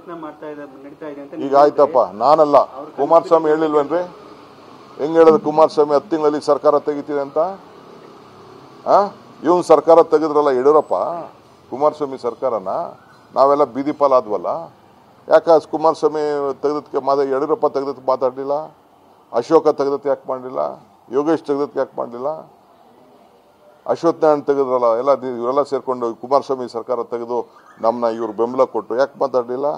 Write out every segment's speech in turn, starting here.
ಪ್ರಯತ್ನ ನಡೀತಾ ಇದೆ ಅಂತ ಈಗ ಆಯ್ತಪ್ಪ, ನಾನಲ್ಲ, ಕುಮಾರಸ್ವಾಮಿ ಹೇಳಿಲ್ವೇನ್ರಿ? ಹೆಂಗ್ ಹೇಳಿದ್ರು ಕುಮಾರಸ್ವಾಮಿ 10 ತಿಂಗಳಲ್ಲಿ ಸರ್ಕಾರ ತೆಗಿತೀವಿ ಅಂತ? ಇವನ್ ಸರ್ಕಾರ ತೆಗೆದ್ರಲ್ಲ ಯಡಿಯೂರಪ್ಪ, ಕುಮಾರಸ್ವಾಮಿ ಸರ್ಕಾರನ ನಾವೆಲ್ಲ ಬೀದಿ ಪಾಲಾದ್ವಲ್ಲ. ಯಾಕೆ ಕುಮಾರಸ್ವಾಮಿ ತೆಗೆದಕ್ಕೆ ಯಡಿಯೂರಪ್ಪ ತೆಗೆದಕ್ಕೆ ಮಾತಾಡಲಿಲ್ಲ? ಅಶೋಕ ತೆಗೆದಕ್ಕೆ ಯಾಕೆ ಮಾಡಲಿಲ್ಲ? ಯೋಗೇಶ್ ತೆಗೆದಕ್ಕೆ ಯಾಕೆ ಮಾಡಲಿಲ್ಲ? ಅಶ್ವತ್ಥ ನಾರಾಯಣ ತೆಗೆದ್ರಲ್ಲ, ಇವರೆಲ್ಲ ಸೇರ್ಕೊಂಡು ಕುಮಾರಸ್ವಾಮಿ ಸರ್ಕಾರ ತೆಗೆದು ನಮ್ಮನ್ನ ಇವ್ರು ಬೆಂಬಲ ಕೊಟ್ಟು ಯಾಕೆ ಮಾತಾಡಲಿಲ್ಲ?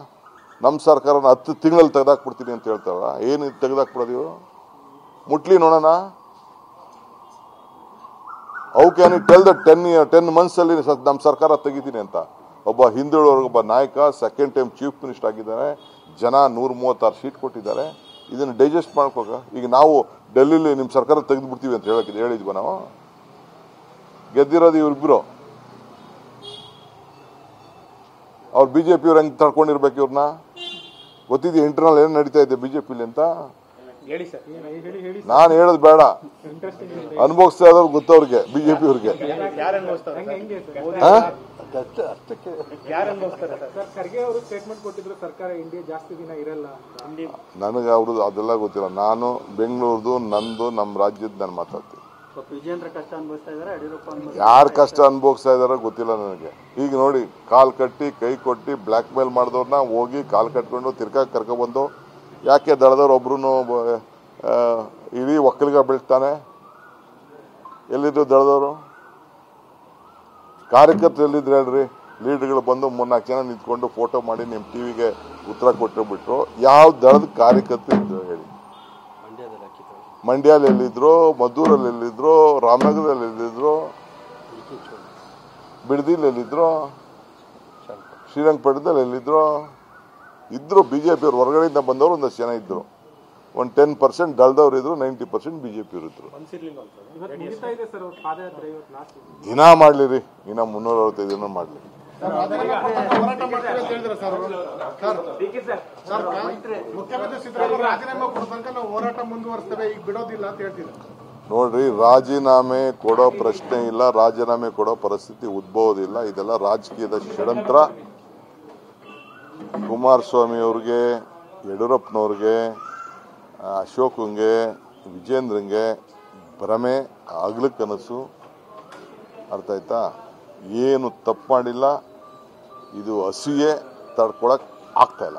ನಮ್ಮ ಸರ್ಕಾರನ 10 ತಿಂಗಳಲ್ಲಿ ತೆಗೆದಾಕ್ಬಿಡ್ತೀನಿ ಅಂತ ಹೇಳ್ತಾರ. ಏನು ತೆಗೆದಾಕ್ಬಿಡೋದು ಇವರು? ಮುಟ್ಲಿ ನೋಡೋಣ. How can you tell that 10 months ಅಲ್ಲಿ ನಮ್ಮ ಸರ್ಕಾರ ತೆಗಿತೀನಿ ಅಂತ? ಒಬ್ಬ ಹಿಂದುಳಿದವರಿಗೊಬ್ಬ ನಾಯಕ ಸೆಕೆಂಡ್ ಟೈಮ್ ಚೀಫ್ ಮಿನಿಸ್ಟರ್ ಆಗಿದ್ದಾರೆ, ಜನ 136 ಸೀಟ್ ಕೊಟ್ಟಿದ್ದಾರೆ. ಇದನ್ನು ಡೈಜೆಸ್ಟ್ ಮಾಡ್ಕೋಕ. ಈಗ ನಾವು ಡೆಲ್ಲಿಲಿ ನಿಮ್ಮ ಸರ್ಕಾರ ತೆಗೆದುಬಿಡ್ತೀವಿ ಅಂತ ಹೇಳಿದ್ವಿ ನಾವು. ಗೆದ್ದಿರೋದು ಇವ್ರಿಬ್ರು. ಅವ್ರು ಬಿಜೆಪಿಯವ್ರು ಹೆಂಗ್ ತಡ್ಕೊಂಡಿರ್ಬೇಕು ಇವ್ರನ್ನ? ಗೊತ್ತಿದೆ ಇಂಟರ್ನಲ್ ಏನ್ ನಡೀತಾ ಇದೆ ಬಿಜೆಪಿಲಿ ಅಂತ. ನಾನು ಹೇಳೋದು ಬೇಡ, ಅನುಭವಿಸ್ತಾ ಇರೋರು ಗೊತ್ತವ್ರಿಗೆ, ಬಿಜೆಪಿ ಅವ್ರಿಗೆ. ನನಗೆ ಅವ್ರದ್ದು ಅದೆಲ್ಲ ಗೊತ್ತಿಲ್ಲ. ನಾನು ಬೆಂಗಳೂರ್ದು ನಂದು ನಮ್ಮ ರಾಜ್ಯದ ನಾನು ಮಾತಾಡ್ತೀನಿ. ಯಾರು ಕಷ್ಟ ಅನುಭವಿಸ್ತಾ ಇದಾರೋ ಗೊತ್ತಿಲ್ಲ ನನಗೆ. ಈಗ ನೋಡಿ, ಕಾಲ್ ಕಟ್ಟಿ ಕೈ ಕೊಟ್ಟಿ ಬ್ಲಾಕ್ ಮೇಲ್ ಮಾಡಿದವ್ರನ್ನ ಹೋಗಿ ಕಾಲ್ ಕಟ್ಕೊಂಡು ತಿರ್ಗಾ ಕರ್ಕೊಬಂದು, ಯಾಕೆ ದಳದವ್ರು ಒಬ್ರು ಇಡೀ ಒಕ್ಕಲಿಗ ಬೀಳ್ತಾನೆ? ಎಲ್ಲಿದ್ರು ದಳದವರು? ಕಾರ್ಯಕರ್ತರು ಎಲ್ಲಿದ್ರು ಹೇಳ್ರಿ? ಲೀಡರ್ಗಳು ಬಂದು 3-4 ಜನ ನಿಂತ್ಕೊಂಡು ಫೋಟೋ ಮಾಡಿ ನಿಮ್ಮ ಟಿವಿಗೆ ಉತ್ತರ ಕೊಟ್ಟುಬಿಟ್ರು. ಯಾವ ದಳದ ಕಾರ್ಯಕರ್ತರು ಇದ್ರು ಹೇಳಿ? ಮಂಡ್ಯಲ್ಲಿ ಎಲ್ಲಿದ್ರು, ಮದ್ದೂರಲ್ಲಿ ಎಲ್ಲಿದ್ರು, ರಾಮನಗರದಲ್ಲಿ ಎಲ್ಲಿದ್ರು, ಬಿಡದಿಲಿ ಎಲ್ಲಿದ್ರು, ಶ್ರೀರಂಗಪಟ್ಟಣದಲ್ಲಿ ಎಲ್ಲಿದ್ರು? ಇದ್ರು ಬಿಜೆಪಿ ಅವ್ರು. ಹೊರಗಡೆಯಿಂದ ಬಂದವರು ಒಂದಷ್ಟು ಜನ ಇದ್ರು. ಒಂದು 10% ದಳದವ್ರು ಇದ್ರು, 90% ಬಿಜೆಪಿ ಇದ್ರು. ದಿನ ಮಾಡ್ಲಿರಿ, ಇನ್ನ 365 ದಿನ ಮಾಡ್ಲಿ. ನೋಡ್ರಿ, ರಾಜೀನಾಮೆ ಕೊಡೋ ಪ್ರಶ್ನೆ ಇಲ್ಲ, ರಾಜೀನಾಮೆ ಕೊಡೋ ಪರಿಸ್ಥಿತಿ ಉದ್ಭವದಿಲ್ಲ. ಇದೆಲ್ಲ ರಾಜಕೀಯದ ಷಡ್ಯಂತ್ರ. ಕುಮಾರಸ್ವಾಮಿ ಅವ್ರಿಗೆ, ಯಡಿಯೂರಪ್ಪನವ್ರಿಗೆ, ಅಶೋಕಂಗೆ, ವಿಜೇಂದ್ರಂಗೆ ಭ್ರಮೆ, ಹಗಲು ಕನಸು. ಅರ್ಥ ಆಯ್ತಾ? ಏನು ತಪ್ಪು ಮಾಡಿಲ್ಲ. ಇದು ಹಸಿಯೇ ತಡ್ಕೊಳಕ್ ಆಗ್ತಾ ಇಲ್ಲ.